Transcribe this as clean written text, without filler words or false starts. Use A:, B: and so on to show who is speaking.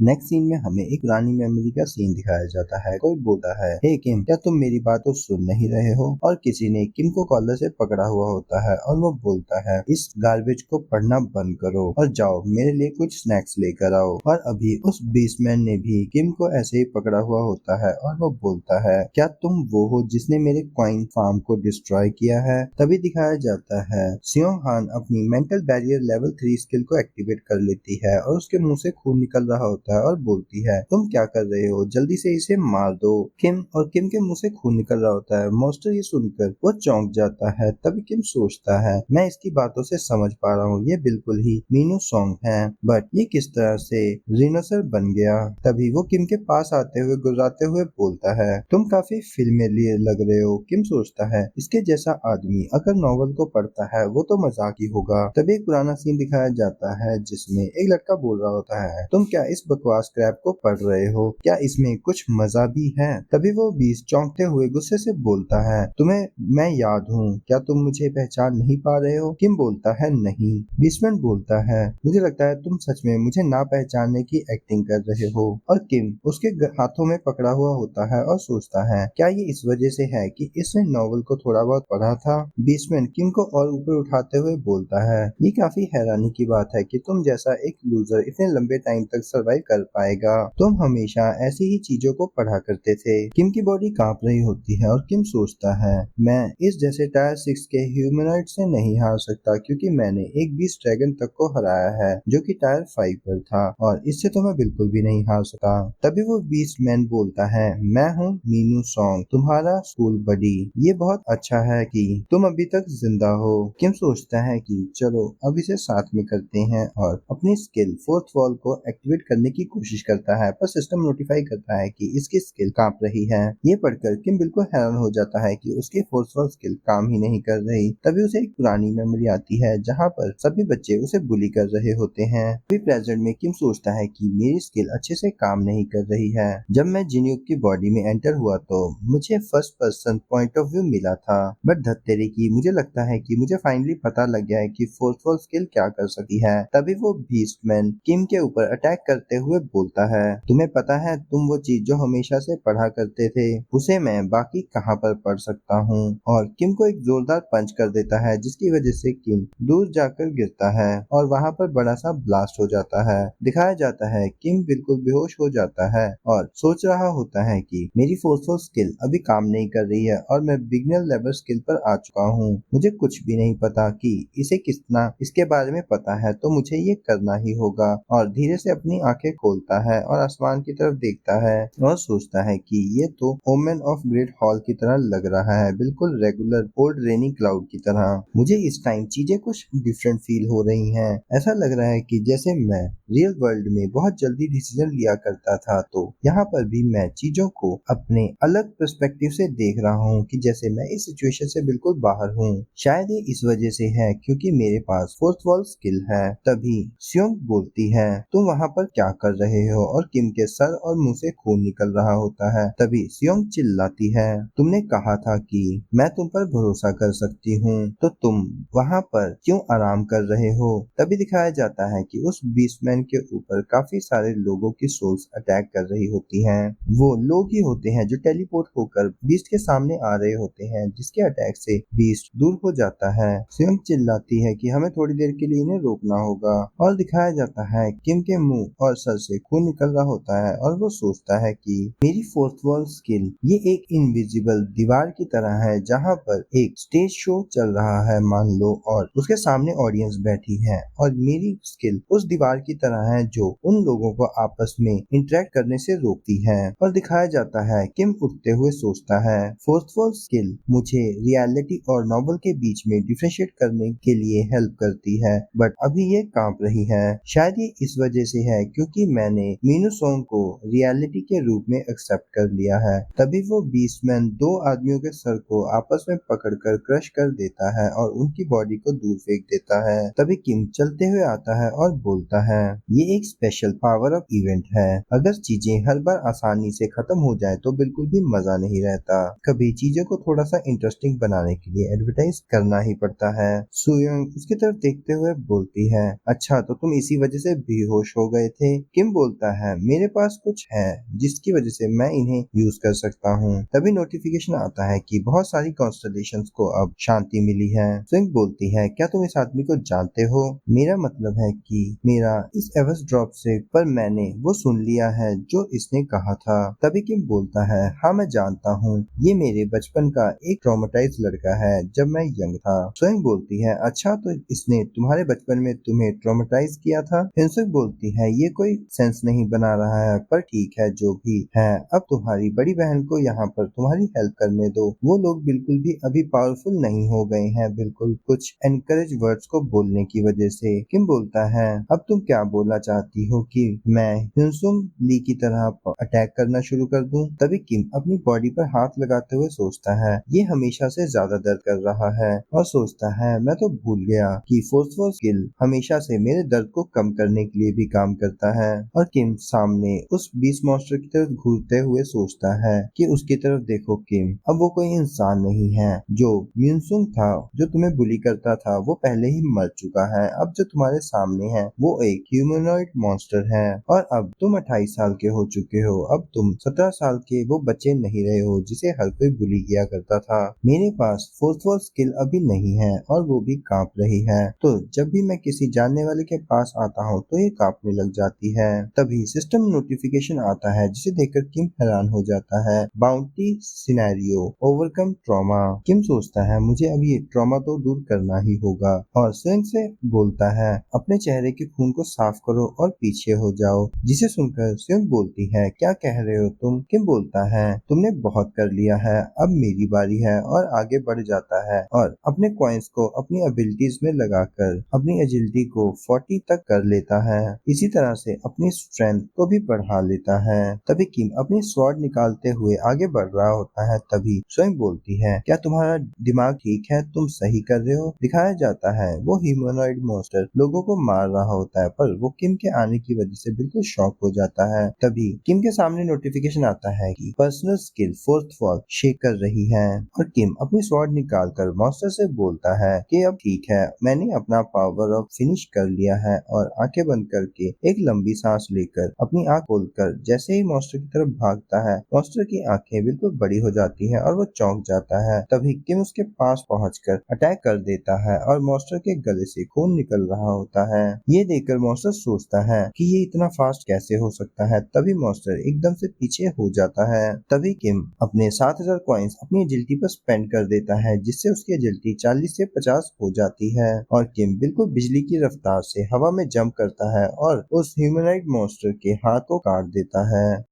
A: Next scene में हमें एक पुरानी मेमोरी का सीन दिखाया जाता है। कोई बोलता है, हे किम, क्या तुम मेरी बात तो सुन नहीं रहे हो? और किसी ने किम को कॉलर से पकड़ा हुआ होता है और वो बोलता है, इस गार्बेज को पढ़ना बंद करो और जाओ मेरे लिए कुछ स्नैक्स लेकर आओ। और अभी उस बीस्टमैन ने भी किम को ऐसे ही पकड़ा हुआ होता है और वो बोलता है, क्या तुम वो हो जिसने मेरे क्वाइन फार्म को डिस्ट्रॉय किया है? तभी दिखाया जाता है सियोंग हान अपनी मेंटल बैरियर लेवल 3 स्किल को एक्टिवेट कर लेती है और उसके मुंह से खून निकल रहा होता है और बोलती है, तुम क्या कर रहे हो? जल्दी से इसे मार दो। किम के मुंह से खून निकल रहा होता है। मॉन्स्टर ये सुनकर वो चौंक जाता है। तभी किम सोचता है, मैं इसकी बातों से समझ पा रहा हूँ, ये बिल्कुल ही मीनू सॉन्ग है, बट ये किस तरह से रिनोसर बन गया? तभी वो किम के पास आते हुए गुर्राते हुए बोलता है, तुम काफी फिल्मेलियर लग रहे हो। किम सोचता है, इसके जैसा आदमी अगर नॉवल को पढ़ता है वो तो मजाक ही होगा। तभी एक पुराना सीन दिखाया जाता है जिसमें एक लड़का बोल रहा होता है, तुम क्या इस बकवास क्रैप को पढ़ रहे हो? क्या इसमें कुछ मजा भी है? तभी वो बीस चौंकते हुए गुस्से से बोलता है, तुम्हें मैं याद हूँ, क्या तुम मुझे पहचान नहीं पा रहे हो? किम बोलता है, नहीं। बीसमैन बोलता है, मुझे लगता है तुम सच में मुझे ना पहचानने की एक्टिंग कर रहे हो। और किम उसके हाथों में पकड़ा हुआ होता है और सोचता है, क्या ये इस वजह से है कि इसने नॉवल को थोड़ा बहुत पढ़ा था? बीसमैन किम को और ऊपर उठाते हुए बोलता है, ये काफी हैरानी की बात है कि तुम जैसा एक लूजर इतने लंबे टाइम तक सरवाइव कर पाएगा। तुम हमेशा ऐसी ही चीजों को पढ़ा करते थे। किम की बॉडी कांप रही होती है और किम सोचता है, मैं इस जैसे टायर 6 के ह्यूमनॉइड से नहीं हार सकता क्योंकि मैंने एक बीस्ट ड्रैगन तक को हराया है जो कि टायर 5 पर था और इससे तो मैं बिल्कुल भी नहीं हार सका। तभी वो बीस्ट मैन बोलता है, मैं हूँ मीनू सॉन्ग, तुम्हारा स्कूल बडी। ये बहुत अच्छा है कि तुम अभी तक जिंदा हो। किम सोचता है कि चलो अब इसे साथ में करते हैं और अपनी स्किल फोर्थ वॉल को एक्टिवेट करने की कोशिश करता है, पर सिस्टम नोटिफाई करता है कि इसकी स्किल कांप रही है। ये पढ़कर किम बिल्कुल हैरान हो जाता है कि उसकी फोर्थ वॉल स्किल काम ही नहीं कर रही। तभी उसे एक पुरानी मेमोरी आती है जहाँ पर सभी बच्चे उसे बुली कर रहे होते हैं। अभी प्रेजेंट में किम सोचता है कि मेरी स्किल अच्छे से काम नहीं कर रही है। जब मैं जिन्यूक की बॉडी में एंटर हुआ तो मुझे first person point of view मिला था, बट धत्तेरी की मुझे लगता है कि मुझे फाइनली पता लग गया है कि फोर्थ वॉल स्किल क्या कर सकती है। तभी वो बीस्टमैन किम के ऊपर अटैक करते हुए बोलता है, तुम्हें पता है तुम वो चीज जो हमेशा से पढ़ा करते थे उसे मैं बाकी कहाँ पर पढ़ सकता हूँ? और किम को एक जोरदार पंच कर देता है जिसकी वजह से किम दूर जाकर गिरता है और वहाँ पर बड़ा सा ब्लास्ट हो जाता है। दिखाया जाता है किम बिल्कुल बेहोश हो जाता है और सोच रहा होता है कि मेरी फोर्सफुल स्किल अभी काम नहीं कर रही है और मैं बिगिनर लेवल स्किल पर आ चुका हूँ। मुझे कुछ भी नहीं पता कि इसे कितना इसके बारे में पता है, तो मुझे ये करना ही होगा। और धीरे से अपनी आंखें खोलता है और आसमान की तरफ देखता है और सोचता है कि ये तो ओमेन ऑफ ग्रेट हॉल की तरह लग रहा है, बिल्कुल रेगुलर ओल्ड रेनी क्लाउड की तरह। मुझे इस टाइम चीजें कुछ डिफरेंट फील हो रही हैं। ऐसा लग रहा है कि जैसे मैं रियल वर्ल्ड में बहुत जल्दी डिसीजन लिया करता था, तो यहाँ पर भी मैं चीजों को अपने अलग पर्सपेक्टिव से देख रहा हूँ कि जैसे मैं इस सिचुएशन से बिल्कुल बाहर हूँ। शायद ये इस वजह से है क्योंकि मेरे पास फोर्थ वॉल स्किल है। तभी स्योंग बोलती है, तुम वहाँ पर क्या कर रहे हो? और किम के सर और मुंह से खून निकल रहा होता है। तभी स्योंग चिल्लाती है, तुमने कहा था कि मैं तुम पर भरोसा कर सकती हूँ, तो तुम वहाँ पर क्यों आराम कर रहे हो? तभी दिखाया जाता है कि उस बीस्टमैन के ऊपर काफी सारे लोगों की सोल्स अटैक कर रही होती हैं। वो लोग ही होते हैं जो टेलीपोर्ट होकर बीस्ट के सामने आ रहे होते हैं, जिसके अटैक से बीस्ट दूर हो जाता है। स्वयं चिल्लाती है कि हमें थोड़ी देर के लिए इन्हें रोकना होगा। और दिखाया जाता है किम के मुंह और सर से खून निकल रहा होता है और वो सोचता है कि मेरी फोर्थ वॉल स्किल ये एक इनविजिबल दीवार की तरह है जहाँ पर एक स्टेज शो चल रहा है मान लो, और उसके सामने ऑडियंस बैठी है, और मेरी स्किल उस दीवार की तरह है जो उन लोगों को आपस में इंटरेक्ट करने से रोकती है। और दिखाया जाता है किम उठते हुए सोचता है, फोर्थ वॉल स्किल मुझे रियलिटी और नॉवल के बीच में डिफरेंशिएट करने के लिए हेल्प करती है, बट अभी ये कांप रही है। शायद ये इस वजह से है क्योंकि मैंने मीनू सॉन्ग को रियलिटी के रूप में एक्सेप्ट कर लिया है। तभी वो बीस्टमैन दो आदमियों के सर को आपस में पकड़कर क्रश कर देता है और उनकी बॉडी को दूर फेंक देता है। तभी किम चलते हुए आता है और बोलता है, ये एक स्पेशल पावर ऑफ इवेंट है। अगर चीजें हर बार आसानी से खत्म हो जाए तो बिल्कुल भी मजा नहीं रहता। कभी चीजों को थोड़ा सा इंटरेस्टिंग बनाने के लिए एडवर्टाइज करना ही पड़ता है। सुयोंग उसकी तरफ देखते हुए बोलती है, अच्छा तो तुम इसी वजह से बेहोश हो गए थे। किम बोलता है, मेरे पास कुछ है जिसकी वजह से मैं इन्हें यूज कर सकता हूँ। तभी नोटिफिकेशन आता है कि बहुत सारी कॉन्स्टलेशंस को अब शांति मिली है। स्विंग बोलती है, क्या तुम इस आदमी को जानते हो? मेरा मतलब है कि मेरा इस एवस ड्रॉप से पर मैंने वो सुन लिया है जो इसने कहा था। तभी किम बोलता है, हाँ मैं जानता हूँ, ये मेरे बचपन का एक ट्रॉमेटाइज लड़का है जब मैं यंग था। स्विंग बोलती है, अच्छा तो इसने तुम्हारे बचपन में तुम्हें ट्रॉमेटाइज किया था? हिंसुक बोलती है, ये कोई सेंस नहीं बना रहा है, पर ठीक है जो भी है, अब तुम्हारी बड़ी बहन को यहाँ पर तुम्हारी हेल्प करने दो। वो लोग बिल्कुल भी अभी पावरफुल नहीं हो गए हैं, बिल्कुल कुछ एनकरेज वर्ड्स को बोलने की वजह से। किम बोलता है, अब तुम क्या बोलना चाहती हो कि मैं हिंसुम ली की तरह अटैक करना शुरू कर दूं? तभी किम अपनी बॉडी पर हाथ लगाते हुए सोचता है, ये हमेशा से ज्यादा दर्द कर रहा है, और सोचता है मैं तो भूल गया कि फोर्सफुल स्किल हमेशा से मेरे दर्द को कम करने के लिए भी काम करता है। और किम सामने उस बीस मॉन्स्टर की तरफ घूरते हुए सोचता है कि उसकी तरफ देखो किम, अब वो कोई इंसान नहीं है। जो म्यूनसुंग था जो तुम्हें बुली करता था वो पहले ही मर चुका है। अब जो तुम्हारे सामने है वो एक ह्यूमनॉइड मॉन्स्टर है, और अब तुम 28 साल के हो चुके हो। अब तुम 17 साल के वो बच्चे नहीं रहे हो जिसे हर कोई बुली किया करता था। मेरे पास फोर्सफुल स्किल अभी नहीं है और वो भी कांप रही है, तो जब भी मैं किसी जानने वाले के पास आता हूँ तो ये कांपने लग जाती है। तभी सिस्टम नोटिफिकेशन आता है जिसे देखकर किम हैरान हो जाता है, बाउंटी सिनेरियो ओवरकम ट्रॉमा। किम सोचता है, मुझे अभी ये ट्रॉमा तो दूर करना ही होगा, और स्विंग से बोलता है, अपने चेहरे के खून को साफ करो और पीछे हो जाओ। जिसे सुनकर स्विंग बोलती है, क्या कह रहे हो तुम? किम बोलता है, तुमने बहुत कर लिया है, अब मेरी बारी है, और आगे बढ़ जाता है और अपने कॉइन्स को अपनी एबिलिटीज में लगाकर अपनी एजिलिटी को 40 तक कर लेता है। इसी तरह से अपनी स्ट्रेंथ को भी बढ़ा लेता है। तभी किम अपनी स्वॉर्ड निकालते हुए आगे बढ़ रहा होता है। तभी स्वयं बोलती है, क्या तुम्हारा दिमाग ठीक है? तुम सही कर रहे हो? दिखाया जाता है वो ह्यूमनॉइड मॉन्स्टर लोगों को मार रहा होता है, पर वो किम के आने की वजह से बिल्कुल शॉक हो जाता है। तभी किम के सामने नोटिफिकेशन आता है कि personal skill fourth fall shake कर रही है, और किम अपनी स्वॉर्ड निकालकर मॉन्स्टर से बोलता है कि अब ठीक है, मैंने अपना पावर ऑफ फिनिश कर लिया है। और आंखें बंद करके एक लंबी सांस लेकर अपनी आंख खोलकर जैसे ही मॉन्स्टर की तरफ भागता है, मॉन्स्टर की आंखें बिल्कुल बड़ी हो जाती है और वो चौंक जाता है। तभी किम उसके पास पहुंचकर अटैक कर देता है और मॉन्स्टर के गले से खून निकल रहा होता है। ये देखकर मॉन्स्टर सोचता है कि ये इतना फास्ट कैसे हो सकता है। तभी मॉन्स्टर एकदम से पीछे हो जाता है। तभी किम अपने 7000 कॉइन्स अपनी एजिलिटी पर स्पेंड कर देता है, जिससे उसकी एजिलिटी 40 से 50 हो जाती है, और किम बिल्कुल बिजली की रफ्तार से हवा में जंप करता है और उस ह्यूमनॉइड मॉन्स्टर के हाथ को काट देता है।